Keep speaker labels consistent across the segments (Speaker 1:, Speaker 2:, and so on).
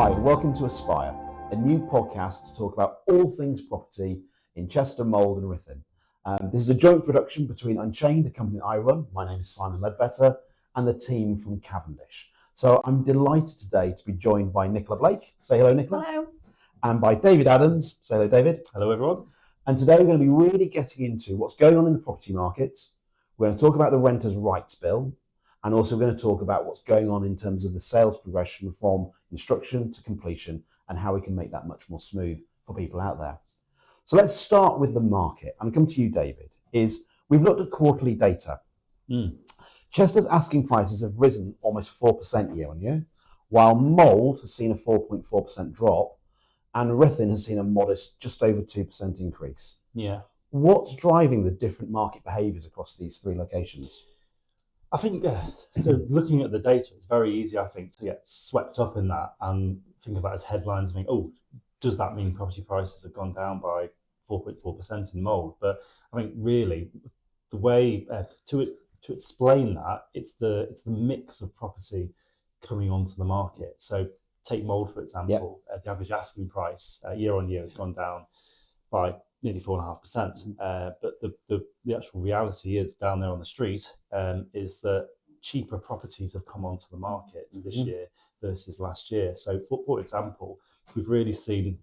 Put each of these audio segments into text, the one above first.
Speaker 1: Hi, welcome to Aspire, a new podcast to talk about all things property in Chester, Mould and Ruthin. This is a joint production between Unchained, a company that I run. My name is Simon Leadbetter, and the team from Cavendish. So I'm delighted today to be joined by Nicola Blake. Say hello, Nicola.
Speaker 2: Hello.
Speaker 1: And by David Adams. Say hello, David.
Speaker 3: Hello, everyone.
Speaker 1: And today we're going to be really getting into what's going on in the property market. We're going to talk about the Renters' Rights Bill, and also we're going to talk about what's going on in terms of the sales progression from instruction to completion and how we can make that much more smooth for people out there. So let's start with the market. I'm coming to you, David. We've looked at quarterly data. Chester's asking prices have risen almost 4% year on year, while Mould has seen a 4.4% drop, and Ruthin has seen a modest just over 2% increase.
Speaker 3: Yeah.
Speaker 1: What's driving the different market behaviours across these three locations?
Speaker 3: I think, so looking at the data, it's very easy, I think, to get swept up in that and think of that as headlines and think, oh, does that mean property prices have gone down by 4.4% in Mould? But I think really the way to explain that, it's the mix of property coming onto the market. So take Mould, for example. Yep. The average asking price year on year has gone down by nearly 4.5%. But the actual reality is down there on the street is that cheaper properties have come onto the market this year versus last year. So for example, we've really seen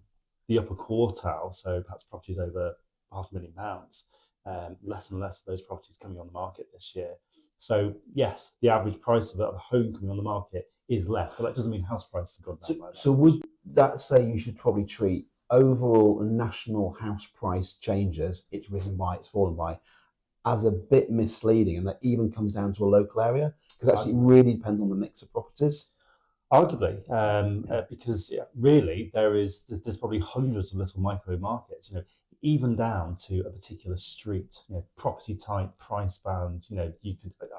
Speaker 3: the upper quartile, so perhaps properties over £500,000, less and less of those properties coming on the market this year. So yes, the average price of a home coming on the market is less, but that doesn't mean house prices have gone down by that.
Speaker 1: So would that say you should probably treat overall national house price changes, it's risen by, it's fallen by, as a bit misleading, and that even comes down to a local area? Because actually it really depends on the mix of properties.
Speaker 3: Arguably, because really there's probably hundreds of little micro markets, even down to a particular street, property type, price band. I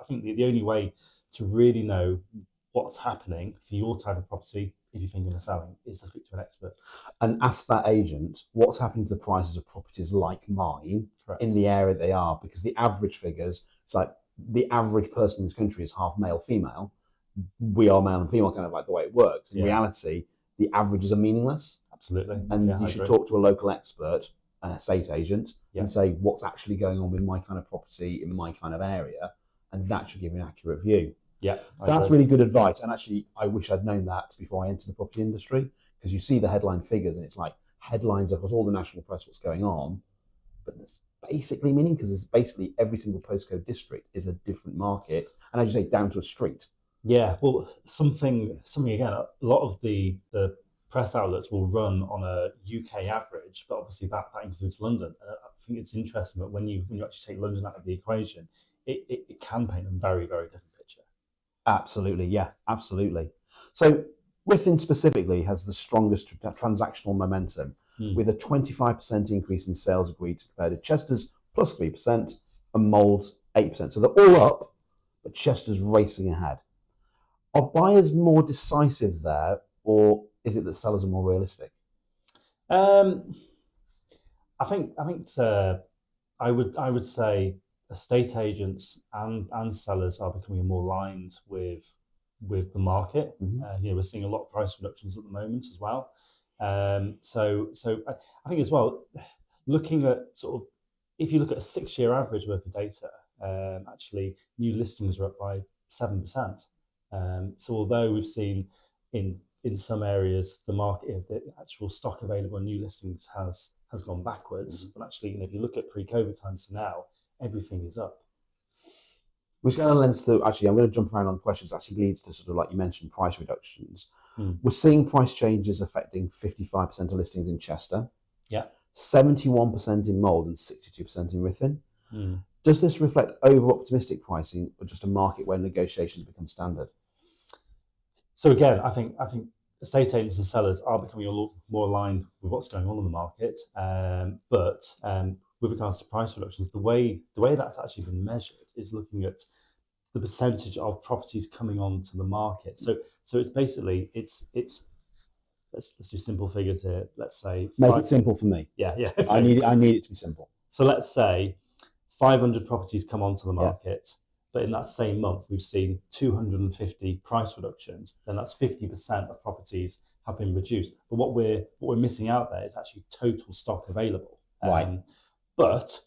Speaker 3: think the only way to really know what's happening for your type of property, if you're thinking of selling, is to speak to an expert
Speaker 1: and ask that agent what's happening to the prices of properties like mine. Correct. In the area they are, because the average figures, it's like the average person in this country is half male, female. We are male and female, kind of like the way it works. In reality, the averages are meaningless.
Speaker 3: Absolutely.
Speaker 1: And you should talk to a local expert, an estate agent, and say what's actually going on with my kind of property in my kind of area, and that should give you an accurate view.
Speaker 3: Yeah,
Speaker 1: that's really good advice. And actually, I wish I'd known that before I entered the property industry, because you see the headline figures and it's like headlines across all the national press, what's going on. But that's basically meaning, because it's basically every single postcode district is a different market. And as you say, down to a street.
Speaker 3: Yeah, well, something again, a lot of the press outlets will run on a UK average, but obviously that includes London. I think it's interesting that when you actually take London out of the equation, it can paint a very, very different picture.
Speaker 1: Absolutely, yeah, absolutely. So Ruthin specifically has the strongest transactional momentum, with a 25% increase in sales agreed compared to Chester's plus 3% and Mould's 8%. So they're all up, but Chester's racing ahead. Are buyers more decisive there, or is it that sellers are more realistic?
Speaker 3: I think I would say estate agents and sellers are becoming more aligned with the market. We're seeing a lot of price reductions at the moment as well. So I think as well, looking at sort of, if you look at a 6-year average worth of data, actually new listings are up by 7%. So although we've seen in some areas the market, the actual stock available in new listings has gone backwards, but actually, if you look at pre-COVID times to now, everything is up.
Speaker 1: Which kind of lends to, actually, I'm going to jump around on the questions, actually leads to sort of, like you mentioned, price reductions. We're seeing price changes affecting 55% of listings in Chester, 71% in Mould and 62% in Ruthin. Does this reflect over-optimistic pricing, or just a market where negotiations become standard?
Speaker 3: So again, I think estate agents and sellers are becoming a lot more aligned with what's going on in the market. But with regards to price reductions, the way that's actually been measured is looking at the percentage of properties coming onto the market. So it's basically let's do simple figures here. Let's say
Speaker 1: make it simple for me.
Speaker 3: Yeah. Okay.
Speaker 1: I need it to be simple.
Speaker 3: So let's say 500 properties come onto the market. but in that same month we've seen 250 price reductions, then that's 50% of properties have been reduced. But what we're missing out there is actually total stock available.
Speaker 1: Right.
Speaker 3: But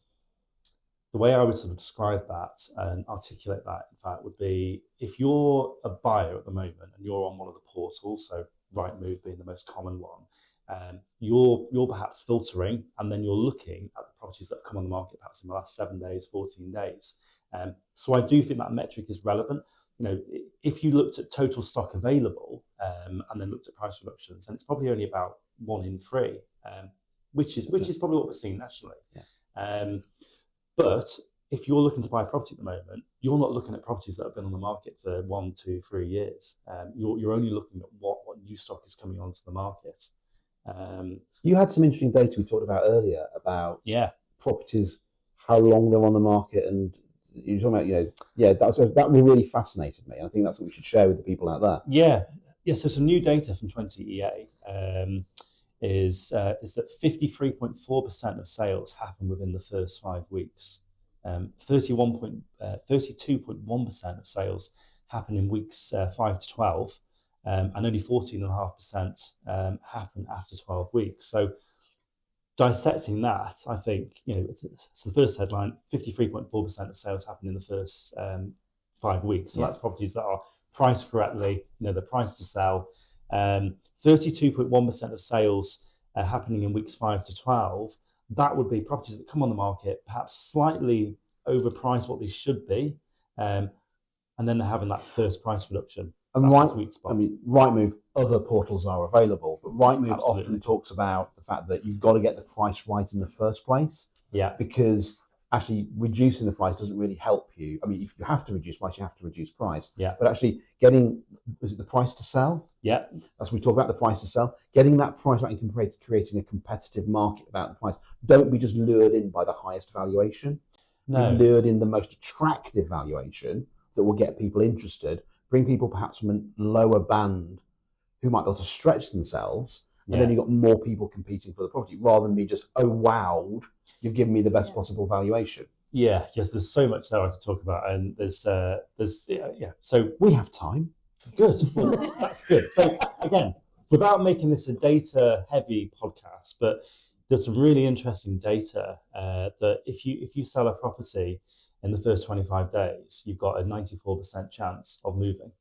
Speaker 3: the way I would sort of describe that and articulate that, in fact, would be if you're a buyer at the moment and you're on one of the portals, so Rightmove being the most common one, you're perhaps filtering and then you're looking at the properties that have come on the market perhaps in the last 7 days, 14 days. So I do think that metric is relevant. If you looked at total stock available and then looked at price reductions, and it's probably only about 1 in 3, which is probably what we're seeing nationally.
Speaker 1: Yeah.
Speaker 3: But if you're looking to buy a property at the moment, you're not looking at properties that have been on the market for 1, 2, 3 years. You're only looking at what new stock is coming onto the market.
Speaker 1: You had some interesting data we talked about earlier about properties, how long they're on the market, and you're talking about, that really fascinated me. And I think that's what we should share with the people out there.
Speaker 3: Yeah. So some new data from 20EA is that 53.4% of sales happen within the first 5 weeks. 32.1% of sales happen in weeks 5 to 12, and only 14.5% happen after 12 weeks. So dissecting that, I think, so the first headline, 53.4% of sales happen in the first 5 weeks. So that's properties that are priced correctly, they're priced to sell. 32.1% of sales happening in weeks 5 to 12. That would be properties that come on the market, perhaps slightly overpriced what they should be, and then they're having that first price reduction.
Speaker 1: And Rightmove, other portals are available, but Rightmove often talks about the fact that you've got to get the price right in the first place.
Speaker 3: Yeah.
Speaker 1: Because actually reducing the price doesn't really help you. I mean, if you have to reduce price, you have to reduce price.
Speaker 3: Yeah.
Speaker 1: But actually getting, is it the price to sell?
Speaker 3: Yeah.
Speaker 1: As we talk about the price to sell, getting that price right and creating a competitive market about the price. Don't be just lured in by the highest valuation.
Speaker 3: No.
Speaker 1: Be lured in the most attractive valuation that will get people interested, bring people perhaps from a lower band who might be able to stretch themselves, and then you've got more people competing for the property rather than be just, oh, wowed, you've given me the best possible valuation.
Speaker 3: Yes, there's so much there I could talk about, and there's. So
Speaker 1: we have time.
Speaker 3: Good. Well, that's good. So again, without making this a data-heavy podcast, but there's some really interesting data that if you sell a property in the first 25 days, you've got a 94% chance of moving.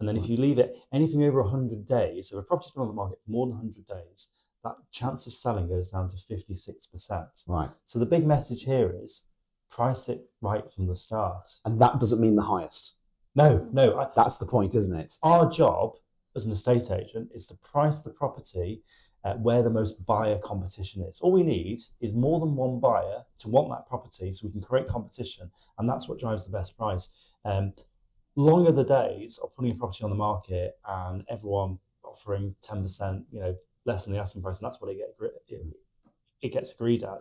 Speaker 3: And then if you leave it anything over 100 days, so if a property's been on the market for more than 100 days, that chance of selling goes down to 56%.
Speaker 1: Right.
Speaker 3: So the big message here is price it right from the start.
Speaker 1: And that doesn't mean the highest.
Speaker 3: No.
Speaker 1: That's the point, isn't it?
Speaker 3: Our job as an estate agent is to price the property where the most buyer competition is. All we need is more than one buyer to want that property so we can create competition, and that's what drives the best price. Long are the days of putting a property on the market and everyone offering 10%, less than the asking price, and that's what it gets agreed at.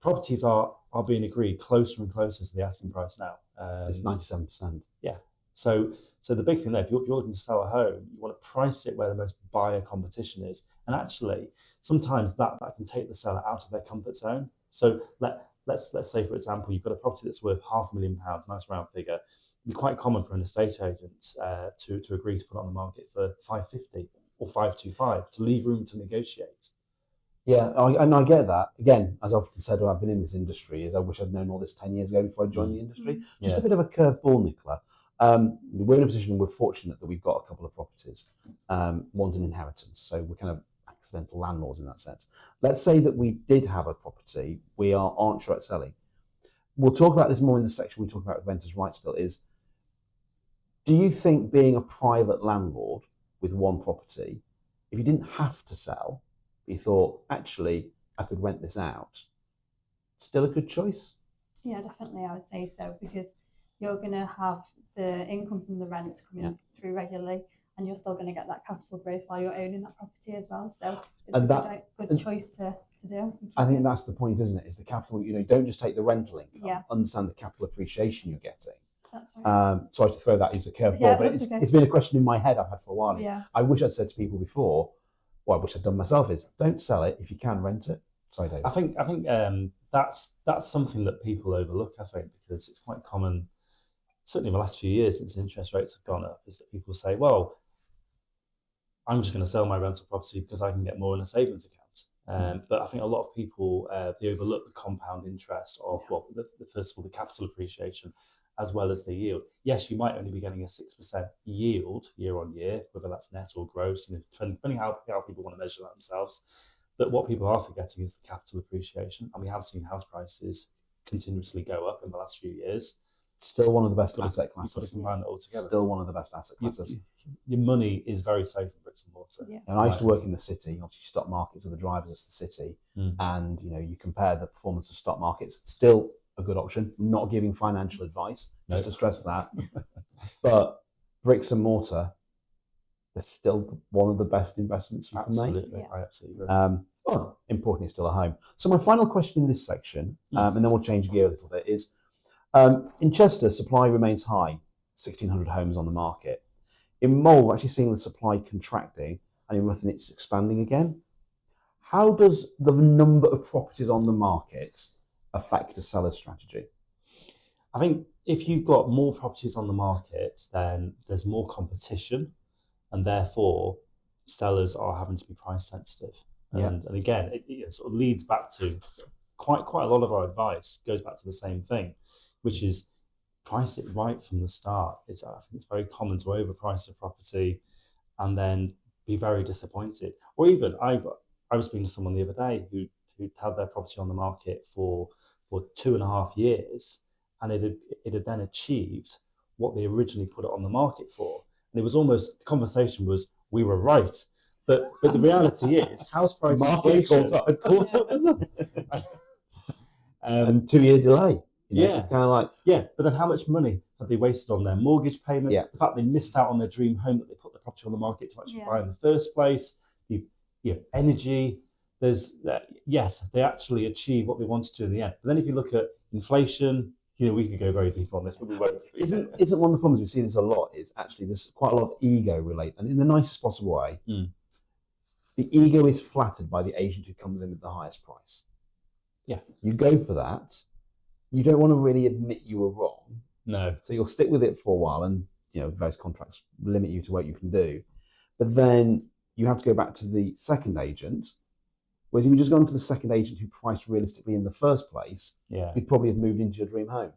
Speaker 3: Properties are being agreed closer and closer to the asking price now.
Speaker 1: It's 97%.
Speaker 3: Yeah. So the big thing there, if you're looking to sell a home, you want to price it where the most buyer competition is, and actually sometimes that can take the seller out of their comfort zone. So let's say, for example, you've got a property that's worth £500,000, nice round figure. It'd be quite common for an estate agent to agree to put it on the market for 550 or 525 to leave room to negotiate.
Speaker 1: Yeah, and I get that. Again, as I've often said when I've been in this industry, is I wish I'd known all this 10 years ago before I joined the industry. Just a bit of a curveball, Nicola. We're in a position, we're fortunate that we've got a couple of properties. One's an inheritance, so we're kind of accidental landlords in that sense. Let's say that we did have a property we aren't sure at selling. We'll talk about this more in the section we talk about renters' rights bill. Do you think being a private landlord with one property, if you didn't have to sell, you thought, actually, I could rent this out, still a good choice?
Speaker 2: Yeah, definitely, I would say so, because you're going to have the income from the rent coming through regularly, and you're still going to get that capital growth while you're owning that property as well. So it's a good choice to do.
Speaker 1: I think that's the point, isn't it? Is the capital, don't just take the rental income, understand the capital appreciation you're getting.
Speaker 2: That's right.
Speaker 1: Sorry to throw that into a curveball, but it's been a question in my head I've had for a while.
Speaker 2: Yeah.
Speaker 1: I wish I'd said to people before, what I wish I'd done myself is, don't sell it if you can rent it. Sorry, David.
Speaker 3: I think that's something that people overlook, I think, because it's quite common certainly in the last few years since interest rates have gone up, is that people say, well, I'm just going to sell my rental property because I can get more in a savings account. But I think a lot of people, they overlook the compound interest of, well, first of all, the capital appreciation as well as the yield. Yes, you might only be getting a 6% yield year on year, whether that's net or gross, depending how people want to measure that themselves. But what people are forgetting is the capital appreciation. And we have seen house prices continuously go up in the last few years.
Speaker 1: Still one of the best asset
Speaker 3: You've got
Speaker 1: classes.
Speaker 3: to combine that all together.
Speaker 1: Still one of the best asset classes.
Speaker 3: Your money is very safe in bricks and mortar.
Speaker 2: Yeah.
Speaker 1: And I used to work in the city. Obviously, stock markets are the drivers of the city, and you compare the performance of stock markets. Still a good option. Not giving financial advice, just to stress that. But bricks and mortar, they're still one of the best investments you can make.
Speaker 3: Absolutely, I absolutely agree.
Speaker 1: Importantly, still a home. So my final question in this section, and then we'll change gear a little bit, is in Chester, supply remains high, 1,600 homes on the market. In Mull, we're actually seeing the supply contracting, and in Ruthin, it's expanding again. How does the number of properties on the market affect a seller's strategy?
Speaker 3: I think if you've got more properties on the market, then there's more competition, and therefore sellers are having to be price sensitive. And again, it sort of leads back to quite a lot of our advice goes back to the same thing, which is price it right from the start. I think it's very common to overprice a property and then be very disappointed. Or even I was speaking to someone the other day who had their property on the market for 2.5 years, and it had then achieved what they originally put it on the market for. And it was almost, the conversation was, we were right. But the reality is, house price inflation had caught up with them.
Speaker 1: And 2-year delay.
Speaker 3: It's
Speaker 1: kind of like...
Speaker 3: but then how much money had they wasted on their mortgage payments? The fact they missed out on their dream home that they put the property on the market to actually buy in the first place. The energy. There's yes, they actually achieve what they wanted to in the end. But then if you look at inflation, we could go very deep on this, but we won't.
Speaker 1: Isn't one of the problems we see this a lot is actually there's quite a lot of ego related, and in the nicest possible way. The ego is flattered by the agent who comes in with the highest price.
Speaker 3: Yeah.
Speaker 1: You go for that. You don't want to really admit you were wrong.
Speaker 3: No.
Speaker 1: So you'll stick with it for a while, and various contracts limit you to what you can do. But then you have to go back to the second agent. Whereas if you just gone to the second agent who priced realistically in the first place, you'd probably have moved into your dream home.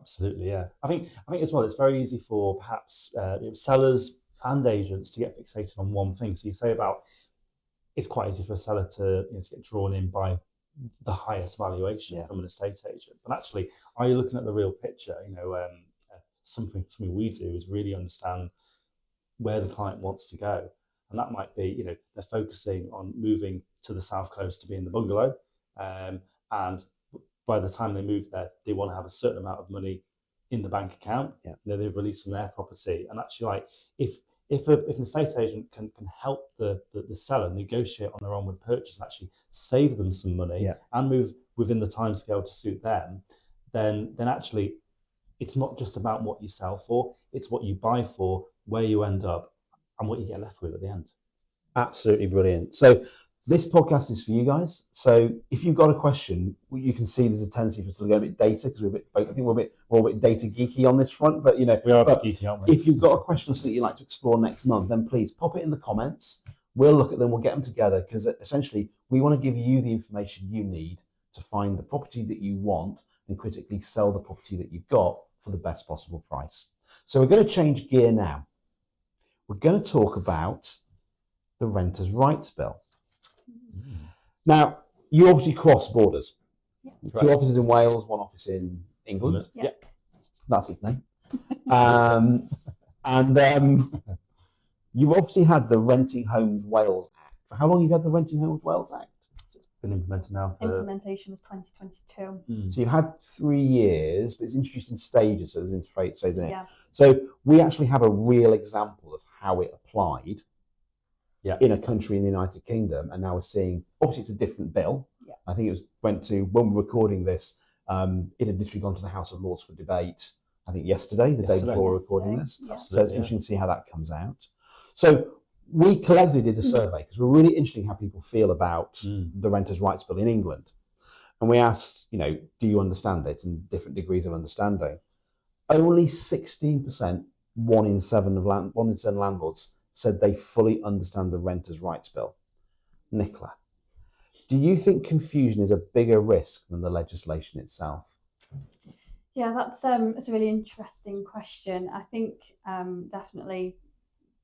Speaker 3: Absolutely, yeah. I think as well, it's very easy for perhaps sellers and agents to get fixated on one thing. So you say about it's quite easy for a seller to get drawn in by the highest valuation from an estate agent. But actually, are you looking at the real picture? Something we do is really understand where the client wants to go. And that might be, they're focusing on moving to the south coast to be in the bungalow. And by the time they move there, they want to have a certain amount of money in the bank account. They've released from their property. And actually, if an estate agent can help the seller negotiate on their onward purchase and actually save them some money and move within the timescale to suit them, then actually it's not just about what you sell for, it's what you buy for, where you end up, and what you get left with at the end.
Speaker 1: Absolutely brilliant. So this podcast is for you guys. So if you've got a question, you can see there's a tendency for us to go a bit data because I think we're a bit data geeky on this front. But
Speaker 3: we are a bit geeky, aren't we?
Speaker 1: If you've got a question or something you'd like to explore next month, then please pop it in the comments. We'll look at them. We'll get them together because essentially we want to give you the information you need to find the property that you want and critically sell the property that you've got for the best possible price. So we're going to change gear now. We're going to talk about the Renters' Rights Bill. Now, you obviously cross borders. Two offices in Wales, one office in England. That's its name. You've obviously had the Renting Homes Wales Act. For how long have you had the Renting Homes Wales Act?
Speaker 3: It's been implemented now.
Speaker 2: Implementation was 2022.
Speaker 1: So you've had 3 years, but it's introduced in stages, so there's been phases in it. So we actually have a real example of how it applied in a country in the United Kingdom, and now we're seeing, obviously it's a different bill. I think went to, when we're recording this, it had literally gone to the House of Lords for debate, I think yesterday, the day before we're recording this. So it's interesting to see how that comes out. So we collectively did a survey because we're really interested in how people feel about the Renters' Rights Bill in England. And we asked, do you understand it, and different degrees of understanding. only 16%, one in seven landlords said they fully understand the renters' rights bill. Nicola, do you think confusion is a bigger risk than the legislation itself?
Speaker 2: Yeah, that's a really interesting question. I think definitely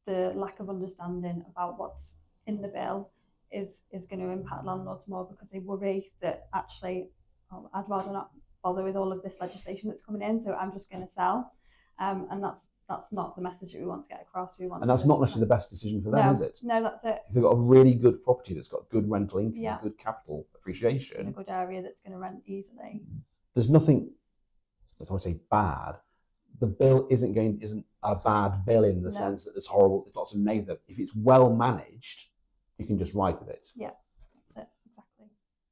Speaker 2: the lack of understanding about what's in the bill is going to impact landlords more, because they worry that actually, oh, I'd rather not bother with all of this legislation that's coming in, so I'm just going to sell. And that's not the message that we want to get across.
Speaker 1: And that's not necessarily the best decision for them,
Speaker 2: no,
Speaker 1: is it?
Speaker 2: No, that's it.
Speaker 1: If they've got a really good property that's got good rental income,
Speaker 2: Yeah.
Speaker 1: good capital appreciation,
Speaker 2: in a good area that's going to rent easily.
Speaker 1: There's nothing, I don't want to say bad. The bill isn't a bad bill in the sense that there's horrible, there's lots of negative. If it's well managed, you can just ride with it.
Speaker 2: Yeah, that's it, exactly.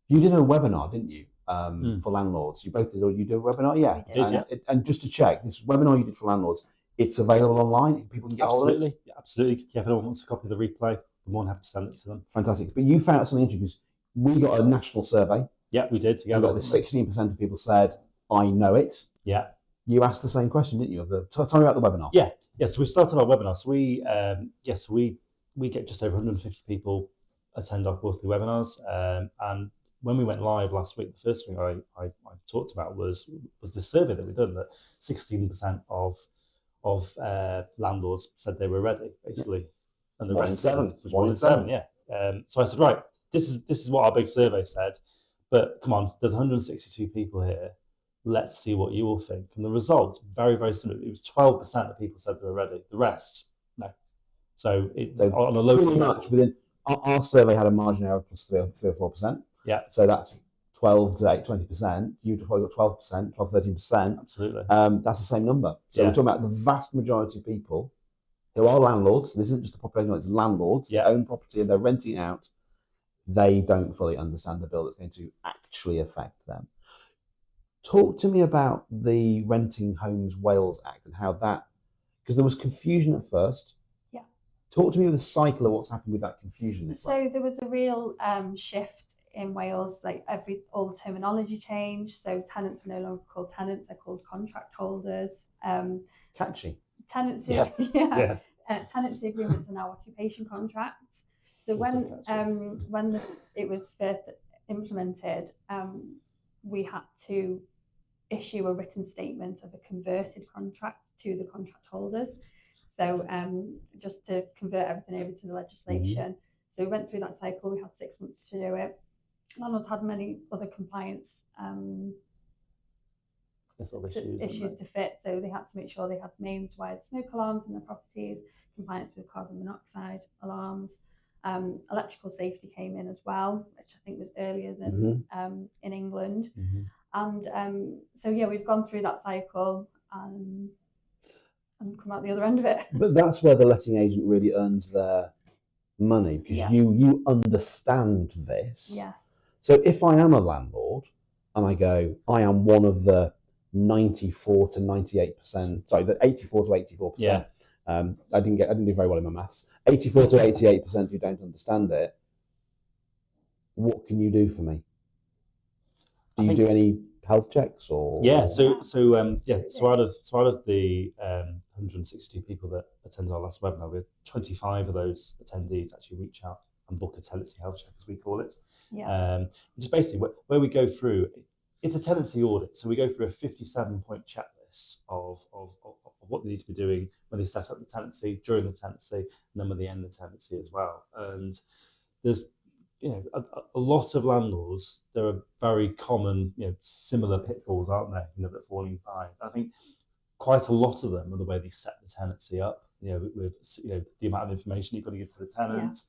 Speaker 1: You did a webinar, didn't you, for landlords? You both did, or you did a webinar? Yeah. And just to check, this webinar you did for landlords, it's available online. People can get hold of it.
Speaker 3: Yeah, absolutely. Yeah, if anyone wants a copy of the replay, I'm more than happy to send it to them.
Speaker 1: Fantastic. But you found out something interesting, because we got a national survey.
Speaker 3: Yeah, we did together.
Speaker 1: We got the 16% of people said, I know it.
Speaker 3: Yeah.
Speaker 1: You asked the same question, didn't you? Tell me about the webinar.
Speaker 3: Yeah. So we started our webinar. So we get just over 150 people attend our quarterly webinars. And when we went live last week, the first thing I talked about was this survey that we've done, that 16% of landlords said they were ready, basically, and the rest was 1 in 7. Yeah. So I said, right, this is what our big survey said, but come on, there's 162 people here. Let's see what you all think. And the results, very, very similar. It was 12% of people said they were ready. The rest, no. So on a local
Speaker 1: pretty much within our survey had a margin error plus 3 or 4%.
Speaker 3: Yeah.
Speaker 1: So that's 12 to 20%. You've probably got 12%, 12, 13%.
Speaker 3: Absolutely.
Speaker 1: That's the same number. So we're talking about the vast majority of people who are landlords. This isn't just a population, it's landlords. They own property and they're renting out. They don't fully understand the bill that's going to actually affect them. Talk to me about the Renting Homes Wales Act and how that, because there was confusion at first.
Speaker 2: Yeah.
Speaker 1: Talk to me with the cycle of what's happened with that confusion.
Speaker 2: So there was a real shift in Wales, like all the terminology changed. So tenants were no longer called tenants, they're called contract holders.
Speaker 1: Catchy.
Speaker 2: Tenancy, tenancy agreements are now occupation contracts. So when it was first implemented, we had to issue a written statement of a converted contract to the contract holders. So just to convert everything over to the legislation. So we went through that cycle. We had 6 months to do it. Landlords had many other compliance issues to fit. So they had to make sure they had named wired smoke alarms in their properties, compliance with carbon monoxide alarms. Electrical safety came in as well, which I think was earlier than in England. And so we've gone through that cycle and come out the other end of it.
Speaker 1: But that's where the letting agent really earns their money, because you understand this.
Speaker 2: Yes.
Speaker 1: So if I am a landlord and I go, I am one of the 94 to 98%, sorry, the 84 to 84%.
Speaker 3: Yeah.
Speaker 1: I didn't do very well in my maths. 84 to 88% who don't understand it. What can you do for me? Do you do any health checks or?
Speaker 3: Yeah. So out of the 162 people that attended our last webinar, we had 25 of those attendees actually reach out and book a tenancy health check, as we call it.
Speaker 2: Yeah.
Speaker 3: Which is basically where we go through. It's a tenancy audit, so we go through a 57-point checklist of what they need to be doing when they set up the tenancy, during the tenancy, and then when they end the tenancy as well. And there's a lot of landlords. There are very common similar pitfalls, aren't there? That fall in by. I think quite a lot of them are the way they set the tenancy up. With the amount of information you've got to give to the tenant.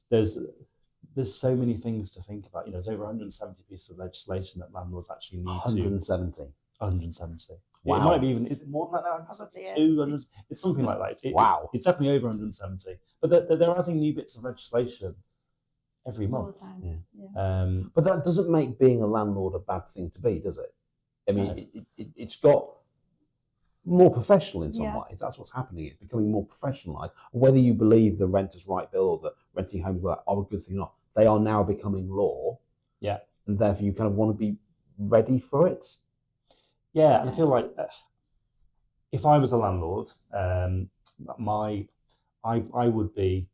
Speaker 3: Yeah. There's so many things to think about. There's over 170 pieces of legislation that landlords actually need
Speaker 1: 170.
Speaker 3: 170.
Speaker 1: Wow.
Speaker 3: It might be even, is it more than that now? 200. It's something like that.
Speaker 1: Wow.
Speaker 3: It's definitely over 170. But they're adding new bits of legislation every month.
Speaker 2: All the time. Yeah.
Speaker 1: But that doesn't make being a landlord a bad thing to be, does it? I mean, it's got more professional in some ways. That's what's happening. It's becoming more professionalised. Whether you believe the Renters' Right Bill or the Renting Homes Bill are a good thing or not, they are now becoming law.
Speaker 3: Yeah.
Speaker 1: And therefore you kind of want to be ready for it.
Speaker 3: Yeah, and I feel like if I was a landlord, I would be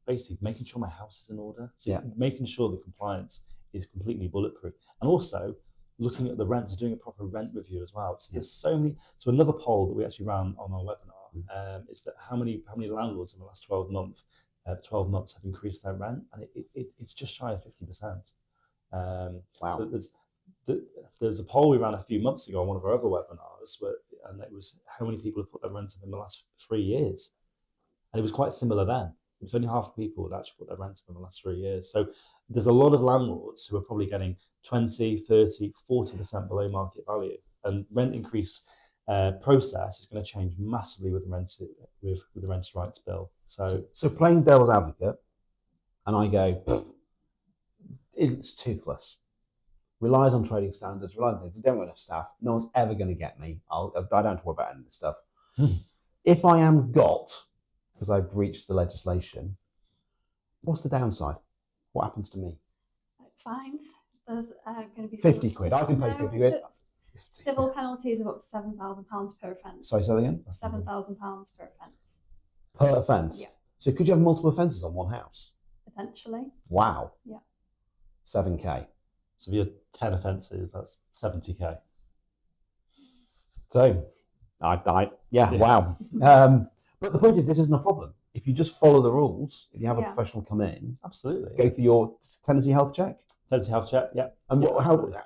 Speaker 3: basically making sure my house is in order. So making sure the compliance is completely bulletproof, and also looking at the rents, doing a proper rent review as well. So there's so many. So another poll that we actually ran on our webinar is that how many landlords in the last 12 months have increased their rent, and it's just shy of 50%.
Speaker 1: Wow.
Speaker 3: So there's a poll we ran a few months ago on one of our other webinars, and it was how many people have put their rent up in the last 3 years, and it was quite similar then. It was only half the people that actually put their rent up in the last 3 years. So there's a lot of landlords who are probably getting 20, 30, 40% below market value, and rent increase process is going to change massively with the renters' rights bill. So
Speaker 1: playing devil's advocate, and I go, it's toothless. Relies on trading standards, relies on things. I don't have enough staff. No one's ever going to get me. I don't have to worry about any of this stuff. If I am got, because I breached the legislation, what's the downside? What happens to me?
Speaker 2: Fines. There's going to be
Speaker 1: 50 quid. I can pay 50 quid.
Speaker 2: Civil penalties of up to £7,000 per offence.
Speaker 1: Sorry, say that again?
Speaker 2: £7,000 per offence.
Speaker 1: Per offence?
Speaker 2: Yeah.
Speaker 1: So could you have multiple offences on one house?
Speaker 2: Potentially.
Speaker 1: Wow.
Speaker 2: Yeah.
Speaker 1: 7k.
Speaker 3: So if you have 10 offences, that's 70k.
Speaker 1: So, wow. But the point is, this isn't a problem. If you just follow the rules, if you have a professional come in,
Speaker 3: absolutely,
Speaker 1: go through your tenancy health check.
Speaker 3: Tenancy health check, yeah.
Speaker 1: And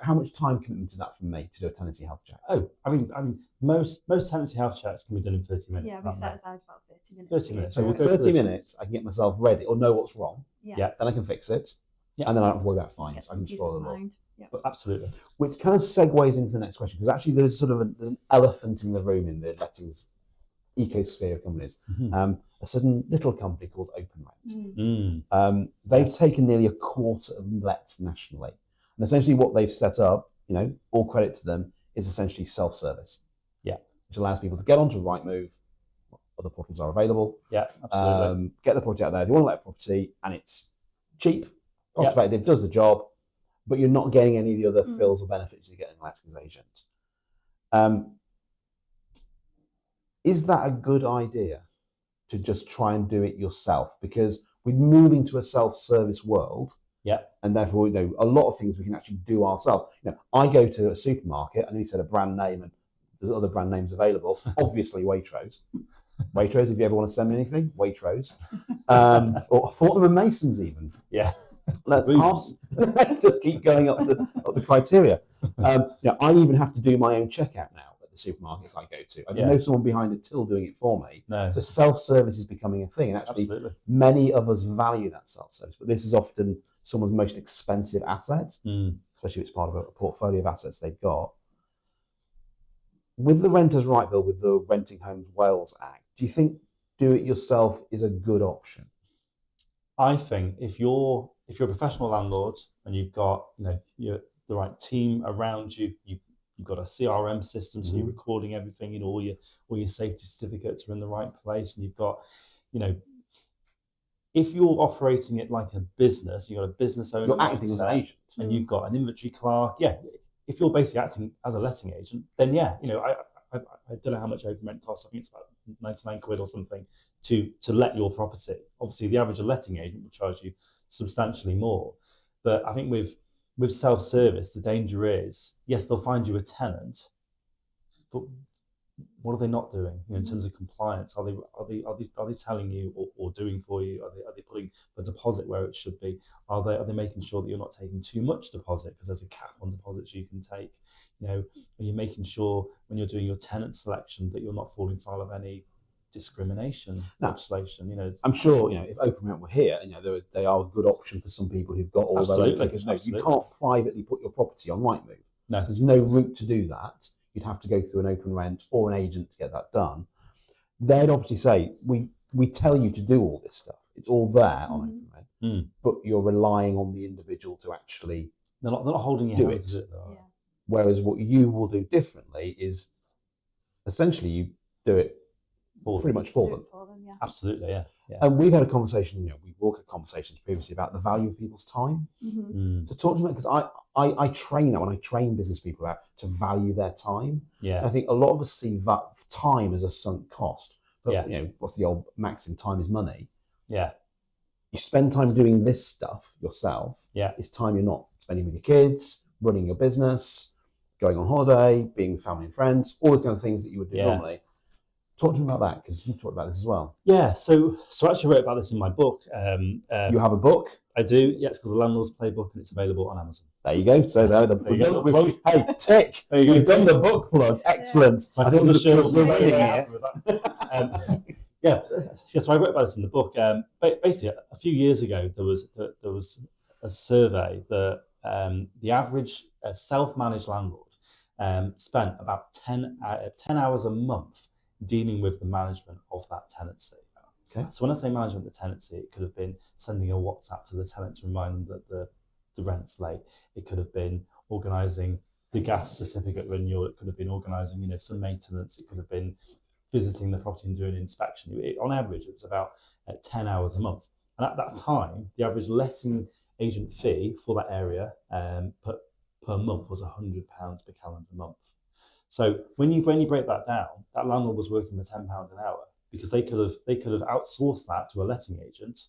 Speaker 1: how much time commitment is that from me to do a tenancy health check?
Speaker 3: Oh, I mean, most tenancy health checks can be done in 30 minutes.
Speaker 2: Yeah, we set aside about 30 minutes.
Speaker 3: 30 minutes.
Speaker 1: So with 30 minutes, I can get myself ready or know what's wrong.
Speaker 2: Yeah.
Speaker 1: Then I can fix it. Yeah. And then I don't worry about fines. I can just follow the law.
Speaker 2: Yep.
Speaker 3: But absolutely.
Speaker 1: Which kind of segues into the next question, because actually there's an elephant in the room in the lettings ecosphere of companies. A certain little company called OpenRent. They've taken nearly a quarter of lets nationally. And essentially what they've set up, all credit to them, is essentially self-service.
Speaker 3: Yeah.
Speaker 1: Which allows people to get onto Rightmove, other portals are available.
Speaker 3: Yeah, absolutely.
Speaker 1: Get the property out there. They want to let a property, and it's cheap, cost effective, does the job, but you're not getting any of the other frills or benefits you get in a lettings agent. Is that a good idea to just try and do it yourself? Because we're moving to a self-service world.
Speaker 3: Yeah.
Speaker 1: And therefore, a lot of things we can actually do ourselves. I go to a supermarket and he said a brand name, and there's other brand names available. Obviously, Waitrose. Waitrose, if you ever want to send me anything, Waitrose. Or Fortnum and Masons even.
Speaker 3: Yeah.
Speaker 1: Let's just keep going up the criteria. I even have to do my own checkout now at the supermarkets I go to. I just know someone behind a till doing it for me.
Speaker 3: No.
Speaker 1: So self-service is becoming a thing, and actually many of us value that self-service. But this is often someone's most expensive asset, especially if it's part of a portfolio of assets they've got. With the Renters' Right Bill, with the Renting Homes Wales Act, do you think do it yourself is a good option?
Speaker 3: I think if you're a professional landlord and you've got the right team around you, you've got a CRM system, so you're recording everything, all your safety certificates are in the right place, and you've got, if you're operating it like a business, you've got a business owner,
Speaker 1: you're acting as an agent,
Speaker 3: and you've got an inventory clerk. If you're basically acting as a letting agent, then I don't know how much open rent costs. I think it's about 99 quid or something to let your property. Obviously, the average letting agent will charge you substantially more. But I think with self-service, the danger is, yes, they'll find you a tenant, but what are they not doing in terms of compliance? Are they telling you or doing for you? Are they putting a deposit where it should be? Are they making sure that you're not taking too much deposit, because there's a cap on deposits you can take? Are you making sure when you're doing your tenant selection that you're not falling foul of any discrimination legislation? I'm
Speaker 1: sure if OpenRent were here, they are a good option for some people who've got all their own. Because you can't privately put your property on Rightmove.
Speaker 3: No,
Speaker 1: there's no route to do that. You'd have to go through an OpenRent or an agent to get that done. They'd obviously say, we tell you to do all this stuff. It's all there on OpenRent, but you're relying on the individual to actually
Speaker 3: they're not holding your hand to it.
Speaker 2: Yeah.
Speaker 1: Whereas what you will do differently is essentially you do it pretty much for them.
Speaker 2: Yeah.
Speaker 3: Absolutely, yeah.
Speaker 1: And we've had a conversation, we've all had conversations previously about the value of people's time.
Speaker 2: Mm-hmm.
Speaker 1: So talk to me, because I train that when I train business people out to value their time.
Speaker 3: Yeah.
Speaker 1: And I think a lot of us see that time as a sunk cost. But, what's the old maxim? Time is money.
Speaker 3: Yeah.
Speaker 1: You spend time doing this stuff yourself.
Speaker 3: Yeah.
Speaker 1: It's time you're not spending with your kids, running your business, going on holiday, being with family and friends, all those kind of things that you would do normally. Talk to me about that, because you've talked about this as well.
Speaker 3: Yeah, so I actually wrote about this in my book.
Speaker 1: You have a book?
Speaker 3: I do. Yeah, it's called The Landlord's Playbook, and it's available on Amazon.
Speaker 1: There you go. So hey, tick.
Speaker 3: There you go.
Speaker 1: We've done the book plug. Excellent.
Speaker 3: My
Speaker 1: I think
Speaker 3: publisher will be
Speaker 1: we're
Speaker 3: very
Speaker 1: reading
Speaker 3: happy with that. Yeah, so I wrote about this in the book. Basically, a few years ago, there was a survey that the average self-managed landlord spent about 10 hours a month dealing with the management of that tenancy.
Speaker 1: Okay.
Speaker 3: So when I say management of the tenancy, it could have been sending a WhatsApp to the tenant to remind them that the rent's late. It could have been organising the gas certificate renewal. It could have been organising, some maintenance. It could have been visiting the property and doing an inspection. On average, it was about 10 hours a month. And at that time, the average letting agent fee for that area per month was £100 per calendar month. So when you break that down, that landlord was working for £10 an hour, because they could have outsourced that to a letting agent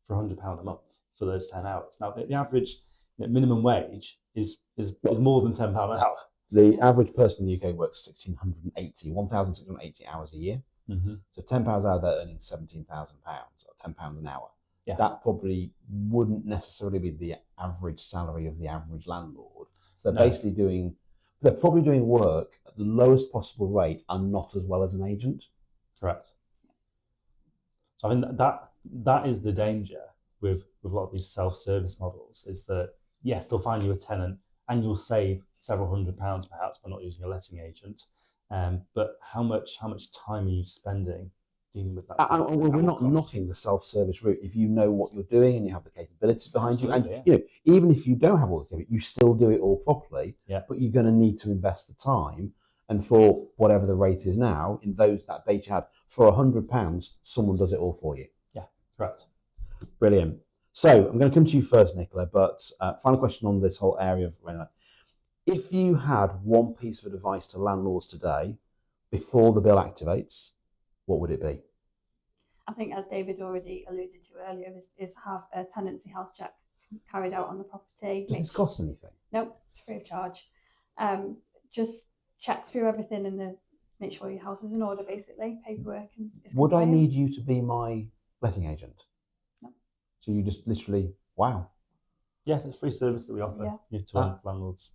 Speaker 3: for £100 a month for those 10 hours. Now the average minimum wage is more than £10 an hour.
Speaker 1: The average person in the UK works 1,680 hours a year.
Speaker 3: Mm-hmm.
Speaker 1: So £10 an hour, they're earning £17,000 or £10 an hour.
Speaker 3: Yeah.
Speaker 1: That probably wouldn't necessarily be the average salary of the average landlord. So they're probably doing work at the lowest possible rate and not as well as an agent.
Speaker 3: Correct. So I think that is the danger with a lot of these self-service models, is that yes, they'll find you a tenant and you'll save several £100 perhaps by not using a letting agent. But how much time are you spending dealing with that?
Speaker 1: We're not knocking the self-service route if you know what you're doing and you have the capabilities behind you. And even if you don't have all the capabilities, you still do it all properly.
Speaker 3: Yeah.
Speaker 1: But you're going to need to invest the time. And for whatever the rate is now, in that date you had, for £100, someone does it all for you.
Speaker 3: Yeah, correct.
Speaker 1: Brilliant. So I'm going to come to you first, Nicola, but final question on this whole area of rent. If you had one piece of advice to landlords today before the bill activates, what would it be?
Speaker 2: I think, as David already alluded to earlier, is have a tenancy health check carried out on the property.
Speaker 1: Does this cost anything?
Speaker 2: Nope, free of charge. Just check through everything and make sure your house is in order, basically, paperwork.
Speaker 1: Would I need you to be my letting agent?
Speaker 2: No.
Speaker 1: So you just literally, wow.
Speaker 3: Yeah, it's a free service that we offer to landlords.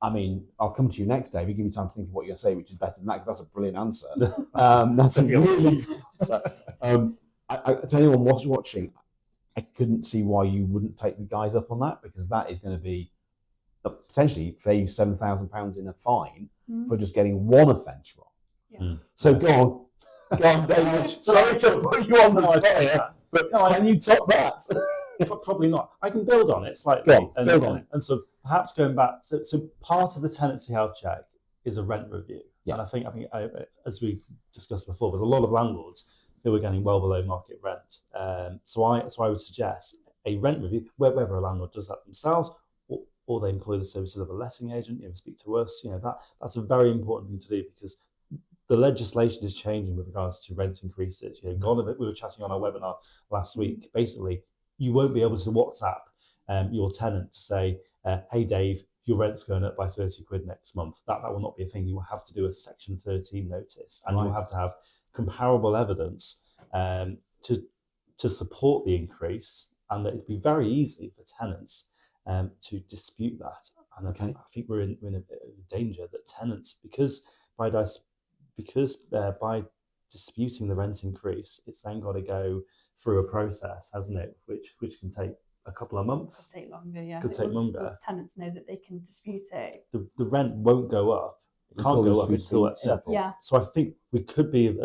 Speaker 3: I
Speaker 1: mean, I'll come to you next, David. Give me time to think of what you're going to say, which is better than that, because that's a brilliant answer. That's a really good answer. To anyone watching, I couldn't see why you wouldn't take the guys up on that, because that is going to be potentially pay you £7,000 in a fine for just getting one offence wrong.
Speaker 2: Yeah.
Speaker 1: So go on, David. Sorry to put you on the spot here, but can you top that?
Speaker 3: Probably not. I can build on it slightly.
Speaker 1: Build on it.
Speaker 3: And so perhaps going back, so part of the tenancy health check is a rent review.
Speaker 1: Yeah.
Speaker 3: And I think as we discussed before, there's a lot of landlords who are getting well below market rent. So I would suggest a rent review, whether a landlord does that themselves or they employ the services of a letting agent, speak to us. That's a very important thing to do, because the legislation is changing with regards to rent increases. We were chatting on our webinar last week. Basically, you won't be able to WhatsApp your tenant to say, hey Dave, your rent's going up by 30 quid next month. That will not be a thing. You will have to do a Section 13 notice, and you'll have to have comparable evidence to support the increase, and that it'd be very easy for tenants to dispute that. And I think we're in a danger that tenants, because by disputing the rent increase, it's then got to go through a process, hasn't it? Which can take a couple of months.
Speaker 2: Could take longer, yeah.
Speaker 3: Could take longer.
Speaker 2: Once tenants know that they can dispute it.
Speaker 3: The rent won't go up. It can't go up until it's settled.
Speaker 2: Yeah.
Speaker 3: So I think we could be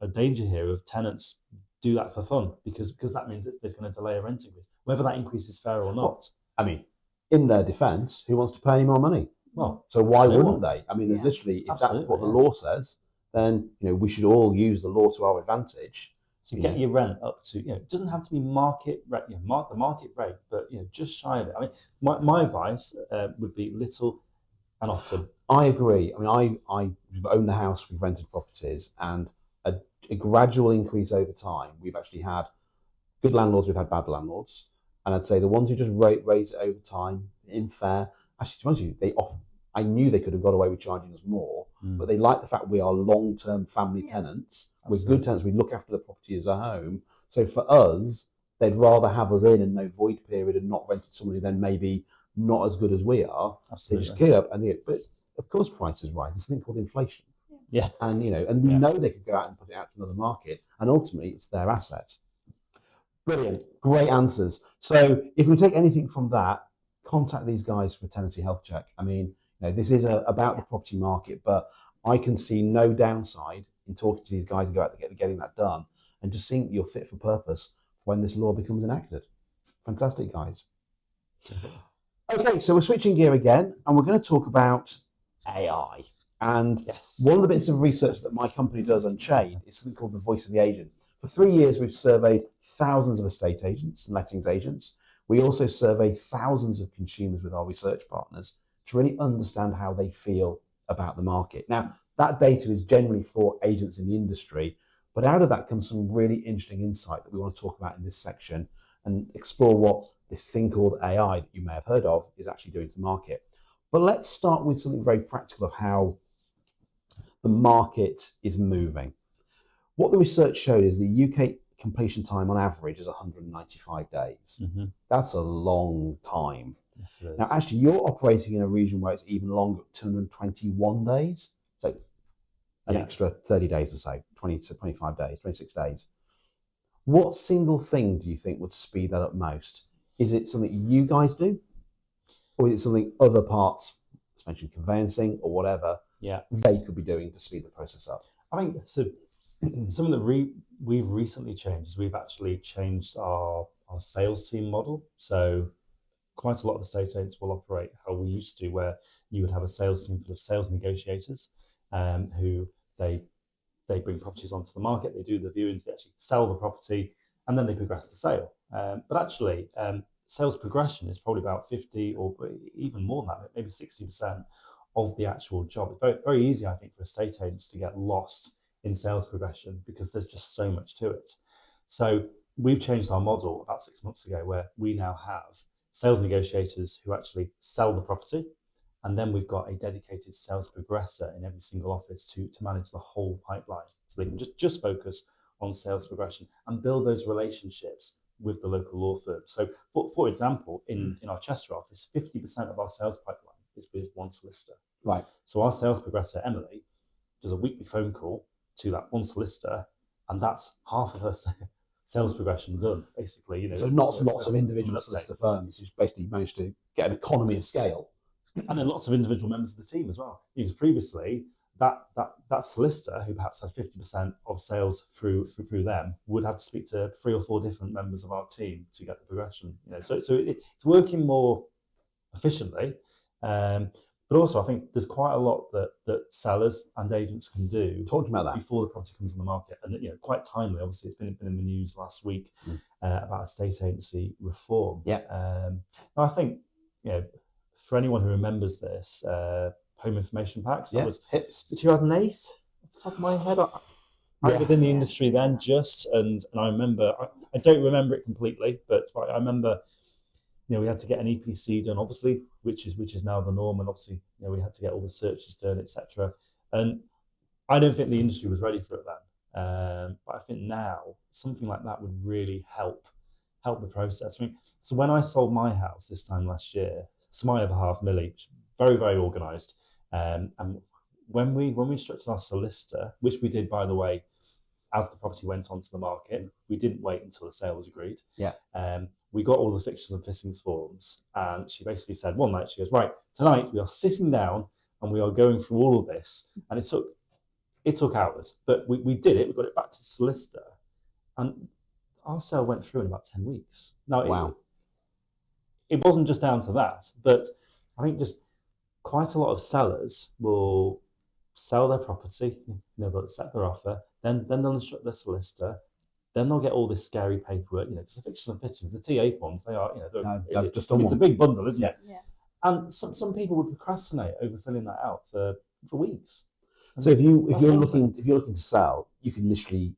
Speaker 3: a danger here of tenants do that for fun, because that means that there's going to delay a rent increase, whether that increase is fair or not.
Speaker 1: Well, I mean, in their defence, who wants to pay any more money?
Speaker 3: Well,
Speaker 1: so why wouldn't they? I mean, there's literally, if
Speaker 3: Absolutely,
Speaker 1: that's what the law says, then we should all use the law to our advantage.
Speaker 3: So get your rent up to, it doesn't have to be market rate, the market rate, but just shy of it. I mean, my advice would be little and often.
Speaker 1: I agree. I mean, we've owned the house, we've rented properties, and a gradual increase over time. We've actually had good landlords, we've had bad landlords, and I'd say the ones who just raise it over time in fair. Actually, to be honest with you, I knew they could have got away with charging us more, but they like the fact we are long-term family tenants. With good tenants, we look after the property as a home. So for us, they'd rather have us in and no void period and not rented somebody then maybe not as good as we are.
Speaker 3: Absolutely.
Speaker 1: They just clear up but of course prices rise. There's something called inflation.
Speaker 3: Yeah.
Speaker 1: And we know they could go out and put it out to another market, and ultimately it's their asset. Brilliant. Great answers. So if we take anything from that, contact these guys for a tenancy health check. I mean, this is about the property market, but I can see no downside in talking to these guys and getting that done and just seeing that you're fit for purpose when this law becomes enacted. Fantastic, guys. Okay, so we're switching gear again, and we're going to talk about AI. And one of the bits of research that my company does Unchained is something called the voice of the agent. For 3 years, we've surveyed thousands of estate agents and lettings agents. We also survey thousands of consumers with our research partners to really understand how they feel about the market. Now, that data is generally for agents in the industry, but out of that comes some really interesting insight that we want to talk about in this section and explore what this thing called AI that you may have heard of is actually doing to the market. But let's start with something very practical of how the market is moving. What the research showed is the UK completion time on average is 195 days. That's a long time.
Speaker 3: Yes, it is.
Speaker 1: Now, actually, you're operating in a region where it's even longer, 221 days. So an extra 30 days or so, 20 to 25 days, 26 days. What single thing do you think would speed that up most? Is it something you guys do? Or is it something other parts, let's mention conveyancing or whatever, they could be doing to speed the process up?
Speaker 3: I think so. Something that we've recently changed is we've actually changed our sales team model. So quite a lot of estate agents will operate how we used to, where you would have a sales team full of sales negotiators who they bring properties onto the market, they do the viewings, they actually sell the property, and then they progress the sale. But actually, sales progression is probably about 50 or even more than that, maybe 60% of the actual job. It's very, very easy, I think, for estate agents to get lost in sales progression because there's just so much to it. So we've changed our model about 6 months ago, where we now have sales negotiators who actually sell the property, and then we've got a dedicated sales progressor in every single office to manage the whole pipeline. So they can just focus on sales progression and build those relationships with the local law firm. So for example, in our Chester office, 50% of our sales pipeline is with one solicitor.
Speaker 1: Right.
Speaker 3: So our sales progressor, Emily, does a weekly phone call to that one solicitor, and that's half of her sales progression done, basically.
Speaker 1: So not lots of individual solicitor firms. You basically managed to get an economy of scale.
Speaker 3: And then lots of individual members of the team as well. Because previously, that solicitor who perhaps had 50% of sales through them would have to speak to 3 or 4 different members of our team to get the progression. So it's working more efficiently. But also, I think there's quite a lot that sellers and agents can do.
Speaker 1: Talking about that
Speaker 3: before the property comes on the market, and quite timely. Obviously, it's been in the news last week about estate agency reform. I think for anyone who remembers this, home information packs. That was 2008, off the top of my head. I was in the industry then, and I remember. I don't remember it completely, but I remember. We had to get an EPC done, obviously, which is now the norm, and obviously, we had to get all the searches done, etc. And I don't think the industry was ready for it then. But I think now something like that would really help the process. I mean, so when I sold my house this time last year, so my other half, Millie, very, very organised, and when we instructed our solicitor, which we did, by the way, as the property went onto the market, we didn't wait until the sale was agreed. We got all the fixtures and fittings forms, and she basically said one night, she goes, right, tonight we are sitting down and we are going through all of this. And it took hours, but we did it. We got it back to the solicitor, and our sale went through in about 10 weeks. Now,
Speaker 1: wow.
Speaker 3: It wasn't just down to that, but I think just quite a lot of sellers will sell their property, they'll accept their offer, then they'll instruct their solicitor, then they'll get all this scary paperwork, because the fixtures and fittings, the TA forms, they are,
Speaker 1: I've just done
Speaker 3: it's a
Speaker 1: one.
Speaker 3: big bundle, isn't it?
Speaker 2: Yeah.
Speaker 3: And some people would procrastinate over filling that out for weeks.
Speaker 1: So if you're
Speaker 3: awful.
Speaker 1: looking to sell, you can literally,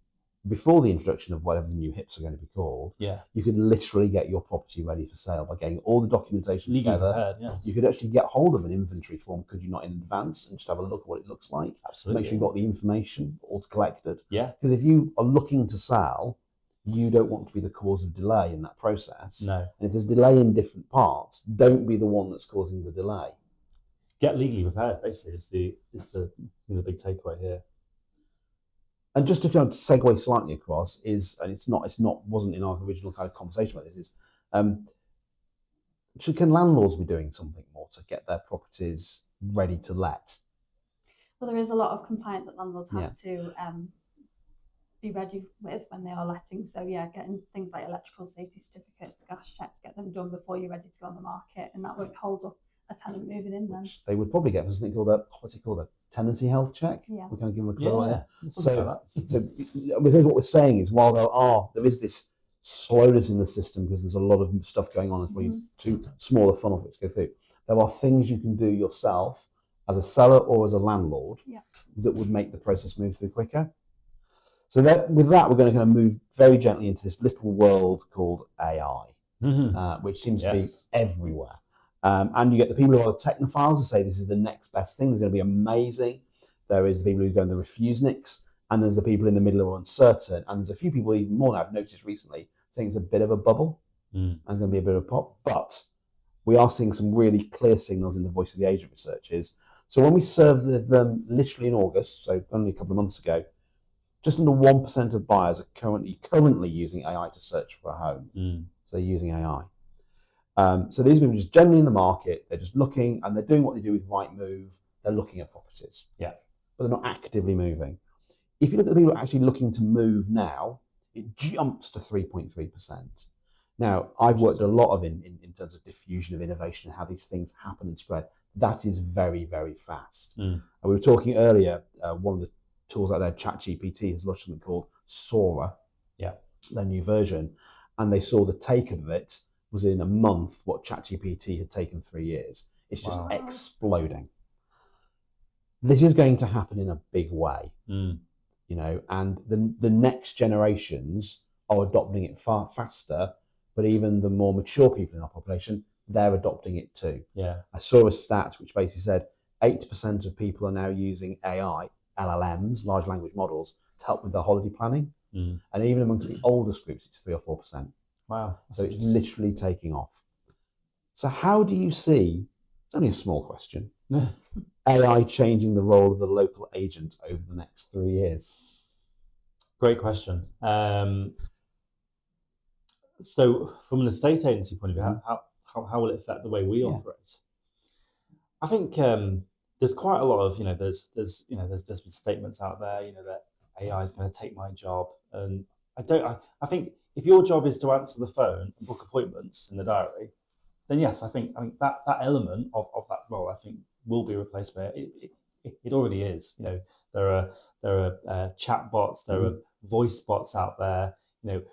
Speaker 1: before the introduction of whatever the new HIPs are going to be called, you could literally get your property ready for sale by getting all the documentation
Speaker 3: legally
Speaker 1: together.
Speaker 3: prepared,
Speaker 1: You could actually get hold of an inventory form, could you not, in advance, and just have a look at what it looks like.
Speaker 3: Absolutely.
Speaker 1: Make sure you've got the information all collected.
Speaker 3: Yeah.
Speaker 1: Because if you are looking to sell, you don't want to be the cause of delay in that process.
Speaker 3: No.
Speaker 1: And if there's delay in different parts, don't be the one that's causing the delay.
Speaker 3: Get legally prepared, basically, is the big takeaway here.
Speaker 1: And just to kind of segue slightly across wasn't in our original kind of conversation about this, can landlords be doing something more to get their properties ready to let?
Speaker 2: Well, there is a lot of compliance that landlords have to be ready with when they are letting. So getting things like electrical safety certificates, gas checks, get them done before you're ready to go on the market, and that won't hold up a tenant moving in then.
Speaker 1: Which they would probably get something called a tenancy health check.
Speaker 2: Yeah.
Speaker 1: We're kind of giving them a clue there.
Speaker 3: So
Speaker 1: what we're saying is, while there is this slowness in the system because there's a lot of stuff going on, it's probably too small a funnel for it to go through. There are things you can do yourself as a seller or as a landlord that would make the process move through quicker. So with that, we're going to kind of move very gently into this little world called AI, which seems to be everywhere. And you get the people who are the technophiles who say this is the next best thing, it's going to be amazing. There is the people who go in the refuseniks, and there's the people in the middle who are uncertain. And there's a few people, even more than I've noticed recently, saying it's a bit of a bubble and it's going to be a bit of a pop. But we are seeing some really clear signals in the voice of the agent researchers. So when we served them literally in August, so only a couple of months ago, just under 1% of buyers are currently using AI to search for a home. So they're using AI. So these people are just generally in the market, they're just looking, and they're doing what they do with Rightmove, they're looking at properties.
Speaker 3: Yeah.
Speaker 1: But they're not actively moving. If you look at the people who are actually looking to move now, it jumps to 3.3%. Now, I've worked a lot in terms of diffusion of innovation and how these things happen and spread. That is very, very fast. And we were talking earlier, one of the tools out there, ChatGPT, has launched something called Sora, their new version, and they saw the take-up of it was in a month what ChatGPT had taken 3 years. It's just exploding. This is going to happen in a big way, and the next generations are adopting it far faster, but even the more mature people in our population, they're adopting it too.
Speaker 3: Yeah.
Speaker 1: I saw a stat which basically said 8% of people are now using AI, LLMs, large language models, to help with their holiday planning. And even amongst the oldest groups, it's 3 or 4%.
Speaker 3: Wow.
Speaker 1: So it's literally taking off. So how do you see, it's only a small question, AI changing the role of the local agent over the next 3 years?
Speaker 3: Great question. So from an estate agency point of view, how will it affect the way we operate? I think there's quite a lot of, there's been statements out there, that AI is going to take my job. And I think if your job is to answer the phone and book appointments in the diary, then yes, I think that element of that role, I think, will be replaced by it. It already is. There are chat bots, there are voice bots out there.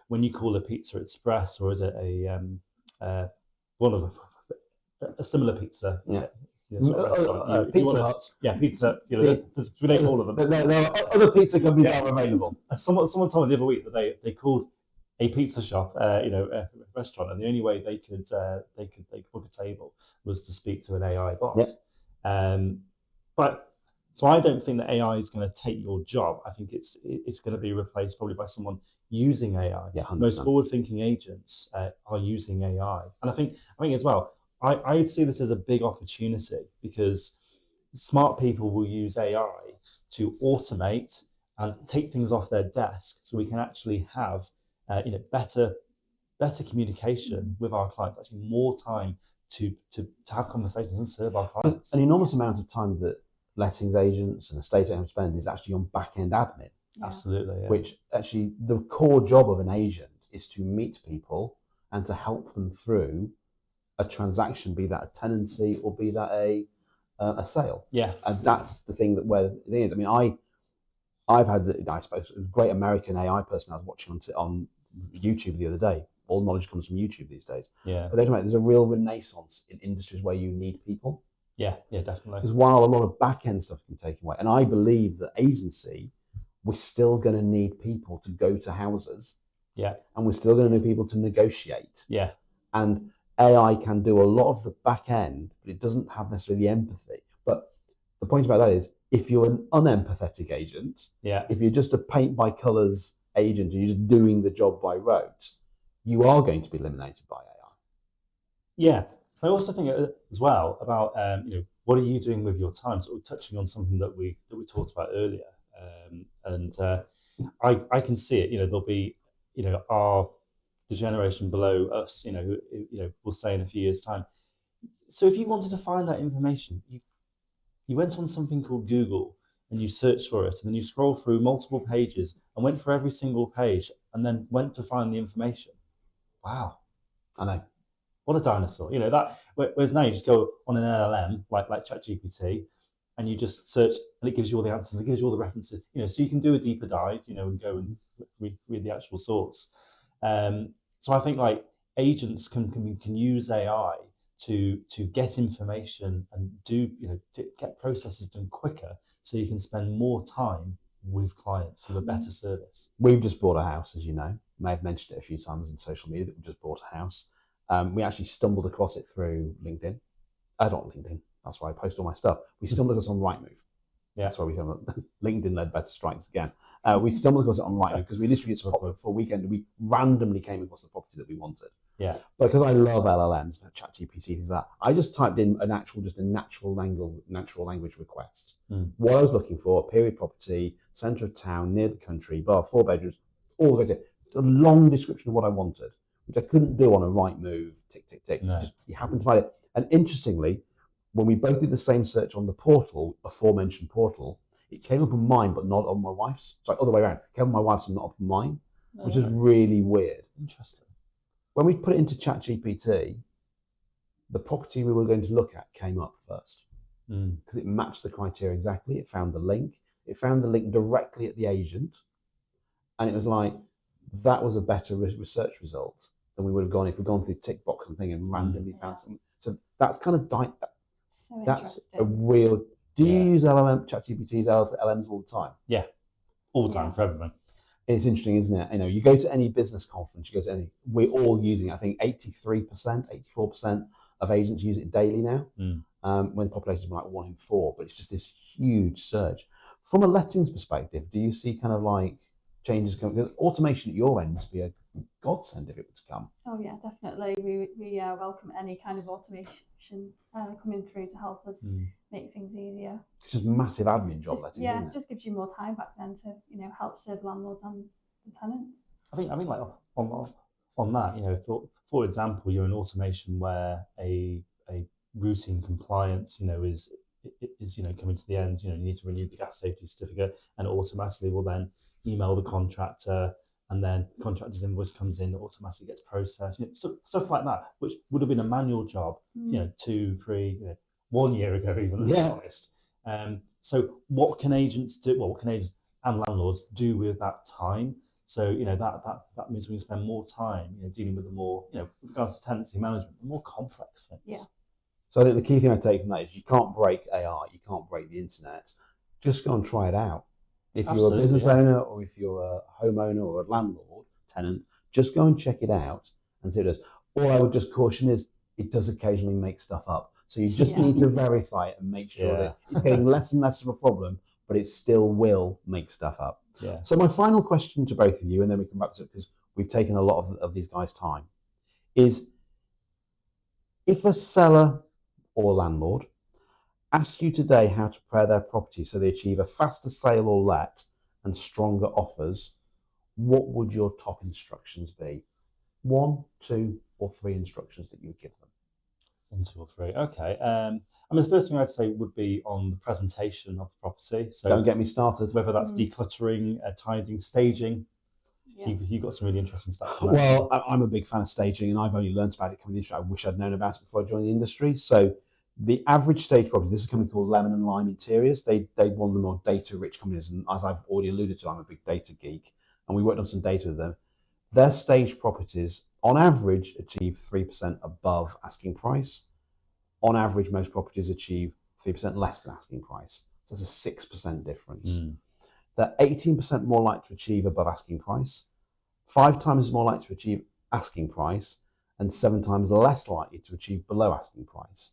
Speaker 3: When you call a Pizza Express, or is it a similar pizza?
Speaker 1: Pizza Hut.
Speaker 3: Yeah, pizza. We name all of them.
Speaker 1: But there are other pizza companies that are available.
Speaker 3: Someone told me the other week that they called a pizza shop, a restaurant, and the only way they could book a table was to speak to an AI bot. But so I don't think that AI is going to take your job. I think it's going to be replaced probably by someone using AI. Most forward-thinking agents are using AI, and I think as well, I see this as a big opportunity because smart people will use AI to automate and take things off their desk, so we can actually have better communication with our clients, actually more time to have conversations and serve our clients.
Speaker 1: An enormous amount of time that lettings agents and estate agents spend is actually on back-end admin.
Speaker 3: Absolutely. Yeah.
Speaker 1: Which actually the core job of an agent is to meet people and to help them through a transaction, be that a tenancy or be that a a sale.
Speaker 3: Yeah.
Speaker 1: And that's the thing where the thing is. I mean, I've had, I suppose, a great American AI person I was watching on YouTube the other day. All knowledge comes from YouTube these days.
Speaker 3: Yeah.
Speaker 1: But there's a real renaissance in industries where you need people.
Speaker 3: Yeah, definitely.
Speaker 1: Because while a lot of back end stuff can take away, and I believe that agency, we're still going to need people to go to houses.
Speaker 3: Yeah.
Speaker 1: And we're still going to need people to negotiate.
Speaker 3: Yeah.
Speaker 1: And AI can do a lot of the back end, but it doesn't have necessarily the empathy. But the point about that is, if you're an unempathetic agent, if you're just a paint by colours agent and you're just doing the job by rote, you are going to be eliminated by AI.
Speaker 3: Yeah. I also think as well about what are you doing with your time? So we're touching on something that we talked about earlier, and I can see it. There'll be the generation below us. Who will say in a few years' time. So if you wanted to find that information, you went on something called Google and you searched for it, and then you scroll through multiple pages and went for every single page, and then went to find the information. Wow,
Speaker 1: I know.
Speaker 3: What a dinosaur! That. Whereas now you just go on an LLM like ChatGPT, and you just search, and it gives you all the answers. It gives you all the references. So you can do a deeper dive. And go and read the actual source. So I think like agents can use AI to get information and to get processes done quicker, so you can spend more time with clients with a better service.
Speaker 1: We've just bought a house, as you know. May have mentioned it a few times in social media that we just bought a house. We actually stumbled across it through LinkedIn. Not LinkedIn. That's where I post all my stuff. We stumbled across it on Rightmove.
Speaker 3: Yeah.
Speaker 1: That's why we have LinkedIn Leadbetter strikes again. We stumbled across it on Rightmove because we literally just popped up for a weekend and we randomly came across the property that we wanted.
Speaker 3: Yeah.
Speaker 1: But because I love LLMs, ChatGPT, things like that, I just typed in a natural language request. What I was looking for: period property, centre of town, near the country, bar, 4 bedrooms, all the way to a long description of what I wanted, which I couldn't do on a Rightmove. Tick, tick, tick.
Speaker 3: No.
Speaker 1: You happen to find it. And interestingly, when we both did the same search on the portal, aforementioned portal, it came up on mine, but not on my wife's. Sorry, other way around. It came on my wife's and not up on mine, which is really weird.
Speaker 3: Interesting.
Speaker 1: When we put it into ChatGPT, the property we were going to look at came up first because it matched the criteria exactly. It found the link. It found the link directly at the agent, and it was like that was a better research result than we would have gone if we'd gone through tick box and thing and randomly found something. So that's kind of that's a real. Do you use ChatGPT's LLMs all the time?
Speaker 3: Yeah, all the time for everyone.
Speaker 1: It's interesting, isn't it? You go to any business conference, you go to any, we're all using it. I think 83%, 84% of agents use it daily now, when the population is like 1 in 4, but it's just this huge surge. From a lettings perspective, do you see kind of like changes coming? Because automation at your end must be a godsend if it were to come.
Speaker 2: Oh yeah, definitely. We welcome any kind of automation coming through to help us make things easier.
Speaker 1: It's just massive admin job letting,
Speaker 2: yeah,
Speaker 1: isn't it?
Speaker 2: Just gives you more time back then to help serve landlords and the tenants.
Speaker 3: I think like on that, for example, you're an automation where a routine compliance is coming to the end. You need to renew the gas safety certificate, and it automatically will then email the contractor, and then the contractor's invoice comes in, it automatically gets processed. Stuff like that, which would have been a manual job, 2, 3, 1 year ago, even. Let's be honest. So what can agents do? Well, what can agents and landlords do with that time? So that means we can spend more time dealing with the more with regards to tenancy management, the more complex things.
Speaker 2: Yeah.
Speaker 1: So I think the key thing I take from that is you can't break AI, you can't break the internet. Just go and try it out. If you're a business owner, or if you're a homeowner or a landlord, tenant, just go and check it out and see what it does. All I would just caution is it does occasionally make stuff up. So you just need to verify it and make sure that it's getting less and less of a problem, but it still will make stuff up.
Speaker 3: Yeah.
Speaker 1: So my final question to both of you, and then we come back to it because we've taken a lot of these guys' time, is if a seller or landlord ask you today how to prepare their property so they achieve a faster sale or let and stronger offers, what would your top instructions be? 1, 2, or 3 instructions that you would give them?
Speaker 3: 1, 2, or 3. Okay. The first thing I'd say would be on the presentation of the property. So
Speaker 1: don't get me started.
Speaker 3: Whether that's decluttering, tidying, staging.
Speaker 2: Yeah.
Speaker 3: You got some really interesting stats.
Speaker 1: Well, I'm a big fan of staging, and I've only learned about it coming into the industry. I wish I'd known about it before I joined the industry. So The average stage property, this is a company called Lemon and Lime Interiors. They one of the more data-rich companies, and as I've already alluded to, I'm a big data geek, and we worked on some data with them. Their stage properties, on average, achieve 3% above asking price. On average, most properties achieve 3% less than asking price. So there's a 6% difference. They're 18% more likely to achieve above asking price, 5 times more likely to achieve asking price, and 7 times less likely to achieve below asking price.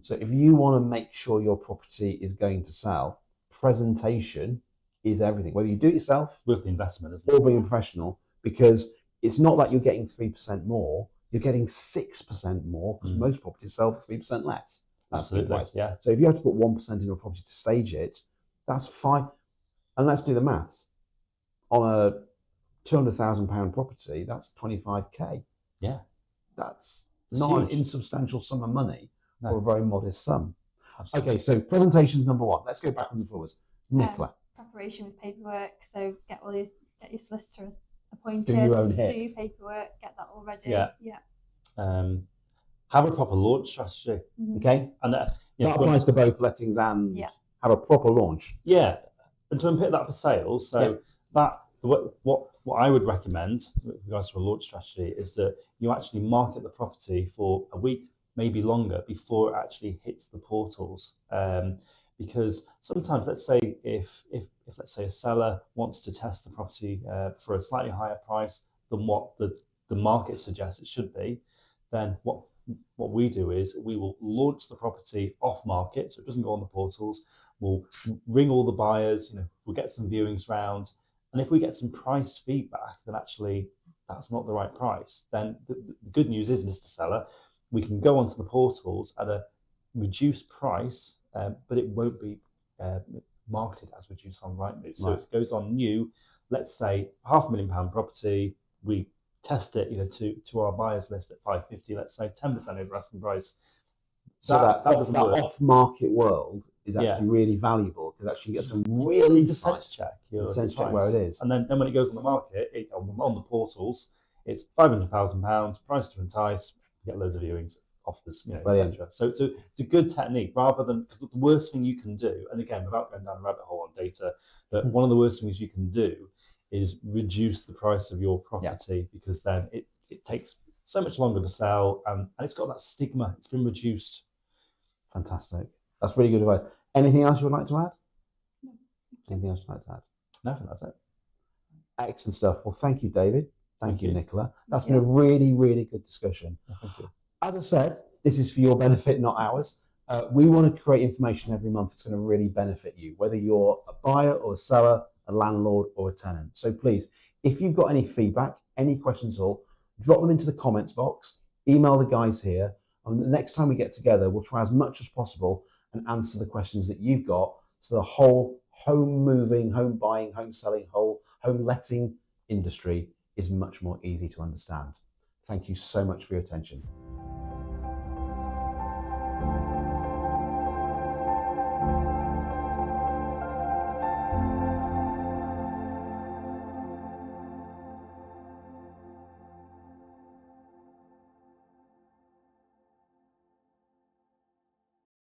Speaker 1: So if you want to make sure your property is going to sell, presentation is everything. Whether you do it yourself
Speaker 3: With the investment, isn't
Speaker 1: or
Speaker 3: it?
Speaker 1: being a professional, because it's not like you're getting 3% more, you're getting 6% more because most properties sell for 3% less.
Speaker 3: Absolutely,
Speaker 1: Price.
Speaker 3: yeah.
Speaker 1: So if you have to put 1% in your property to stage it, that's fine. And let's do the maths. On a £200,000 property, that's 25k.
Speaker 3: Yeah.
Speaker 1: That's
Speaker 3: It's
Speaker 1: not an
Speaker 3: huge.
Speaker 1: insubstantial sum of money
Speaker 3: No.
Speaker 1: for a very modest sum.
Speaker 3: Absolutely.
Speaker 1: Okay, so presentation's number 1. Let's go backwards and forwards. Nicola,
Speaker 2: Preparation with paperwork. So get your solicitors appointed.
Speaker 1: do your own hit.
Speaker 2: Do your paperwork. Get that all ready.
Speaker 3: Yeah. Have a proper launch strategy.
Speaker 1: Okay,
Speaker 3: And
Speaker 1: that applies to both lettings and have a proper launch.
Speaker 3: Yeah, and to unpick that for sales, so that what I would recommend with regards to a launch strategy is that you actually market the property for a week, maybe longer, before it actually hits the portals. Because sometimes, let's say if let's say a seller wants to test the property for a slightly higher price than what the market suggests it should be, then what we do is we will launch the property off market, so it doesn't go on the portals. We'll ring all the buyers, we'll get some viewings round, and if we get some price feedback that actually that's not the right price, then the good news is, Mr. Seller, we can go onto the portals at a reduced price, but it won't be marketed as reduced on Rightmove. So it goes on new, let's say £500,000 property, we test it, to our buyers list at 550, let's say 10% over asking price.
Speaker 1: So that off-market world is actually really valuable because actually you get some really
Speaker 3: sense check
Speaker 1: where it is.
Speaker 3: And then when it goes on the market, on the portals, it's £500,000, price to entice, you get loads of viewings, offers, etc. So it's a good technique rather than, because the worst thing you can do, and again, without going down a rabbit hole on data, but one of the worst things you can do is reduce the price of your property because then it takes so much longer to sell and it's got that stigma. It's been reduced.
Speaker 1: Fantastic. That's really good advice. Anything else you would like to add? No. Anything else you'd like to add?
Speaker 3: No, that's it.
Speaker 1: Excellent stuff. Well, thank you, David. Thank you, Nicola. That's been a really, really good discussion.
Speaker 3: Thank you.
Speaker 1: As I said, this is for your benefit, not ours. We want to create information every month that's going to really benefit you, whether you're a buyer or a seller, a landlord or a tenant. So please, if you've got any feedback, any questions at all, drop them into the comments box, email the guys here, and the next time we get together, we'll try as much as possible and answer the questions that you've got so the whole home moving, home buying, home selling, whole home letting industry is much more easy to understand. Thank you so much for your attention.